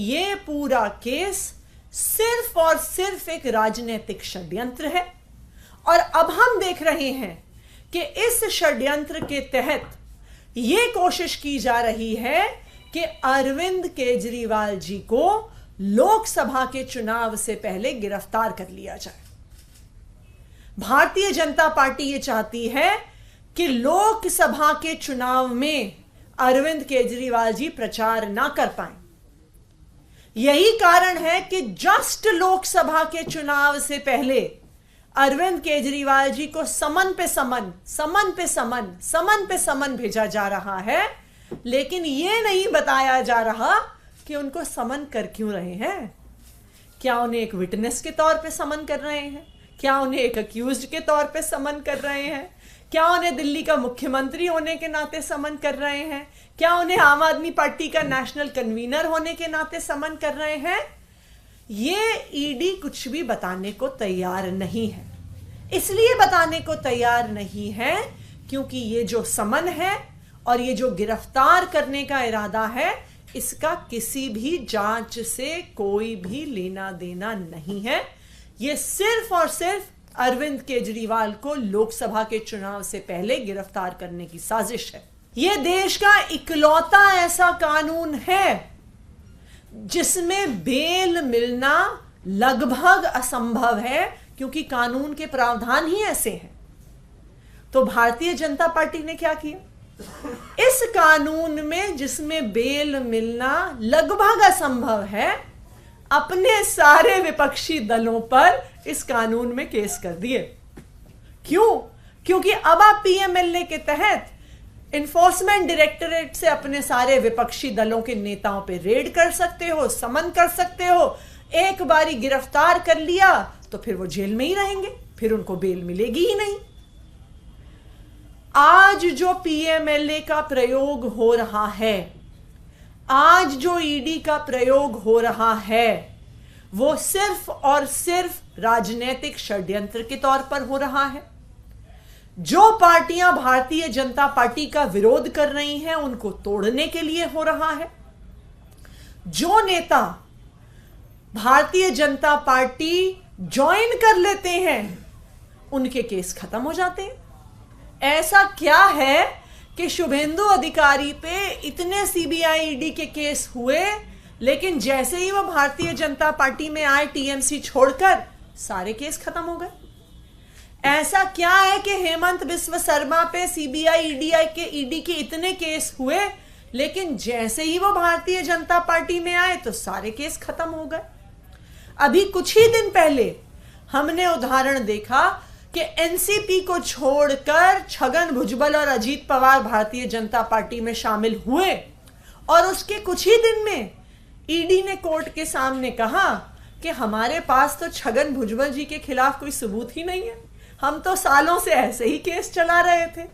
ये पूरा केस सिर्फ और सिर्फ एक राजनीतिक षड्यंत्र है। और अब हम देख रहे हैं कि इस षड्यंत्र के तहत यह कोशिश की जा रही है कि अरविंद केजरीवाल जी को लोकसभा के चुनाव से पहले गिरफ्तार कर लिया जाए। भारतीय जनता पार्टी ये चाहती है कि लोकसभा के चुनाव में अरविंद केजरीवाल जी प्रचार ना कर पाए। यही कारण है कि जस्ट लोकसभा के चुनाव से पहले अरविंद केजरीवाल जी को समन पे समन भेजा जा रहा है, लेकिन यह नहीं बताया जा रहा कि उनको समन कर क्यों रहे हैं। क्या उन्हें एक विटनेस के तौर पे समन कर रहे हैं? क्या उन्हें एक अक्यूज्ड के तौर पे समन कर रहे हैं? क्या उन्हें दिल्ली का मुख्यमंत्री होने के नाते समन कर रहे हैं? क्या उन्हें आम आदमी पार्टी का नेशनल कन्वीनर होने के नाते समन कर रहे हैं? ये ईडी कुछ भी बताने को तैयार नहीं है। इसलिए बताने को तैयार नहीं है क्योंकि ये जो समन है और ये जो गिरफ्तार करने का इरादा है, इसका किसी भी जांच से कोई भी लेना देना नहीं है। ये सिर्फ और सिर्फ अरविंद केजरीवाल को लोकसभा के चुनाव से पहले गिरफ्तार करने की साजिश है। यह देश का इकलौता ऐसा कानून है जिसमें बेल मिलना लगभग असंभव है, क्योंकि कानून के प्रावधान ही ऐसे हैं। तो भारतीय जनता पार्टी ने क्या किया? इस कानून में जिसमें बेल मिलना लगभग असंभव है, अपने सारे विपक्षी दलों पर इस कानून में केस कर दिए। क्यों? क्योंकि अब आप पीएमएलए के तहत इन्फोर्समेंट डायरेक्टरेट से अपने सारे विपक्षी दलों के नेताओं पे रेड कर सकते हो, समन कर सकते हो। एक बारी गिरफ्तार कर लिया तो फिर वो जेल में ही रहेंगे, फिर उनको बेल मिलेगी ही नहीं। आज जो पीएमएलए का प्रयोग हो रहा है, आज जो ईडी का प्रयोग हो रहा है, वो सिर्फ और सिर्फ राजनीतिक षड्यंत्र के तौर पर हो रहा है। जो पार्टियां भारतीय जनता पार्टी का विरोध कर रही हैं, उनको तोड़ने के लिए हो रहा है। जो नेता भारतीय जनता पार्टी ज्वाइन कर लेते हैं, उनके केस खत्म हो जाते हैं। ऐसा क्या है कि शुभेंदु अधिकारी पे इतने सीबीआई ईडी के केस हुए, लेकिन जैसे ही वो भारतीय जनता पार्टी में आए टीएमसी छोड़कर, सारे केस खत्म हो गए। ऐसा क्या है कि हेमंत बिस्व शर्मा पे सीबीआई ईडी के इतने केस हुए, लेकिन जैसे ही वो भारतीय जनता पार्टी में आए तो सारे केस खत्म हो गए। अभी कुछ ही दिन पहले हमने उदाहरण देखा कि एनसीपी को छोड़कर छगन भुजबल और अजीत पवार भारतीय जनता पार्टी में शामिल हुए, और उसके कुछ ही दिन में ईडी ने कोर्ट के सामने कहा कि हमारे पास तो छगन भुजबल जी के खिलाफ कोई सबूत ही नहीं है, हम तो सालों से ऐसे ही केस चला रहे थे।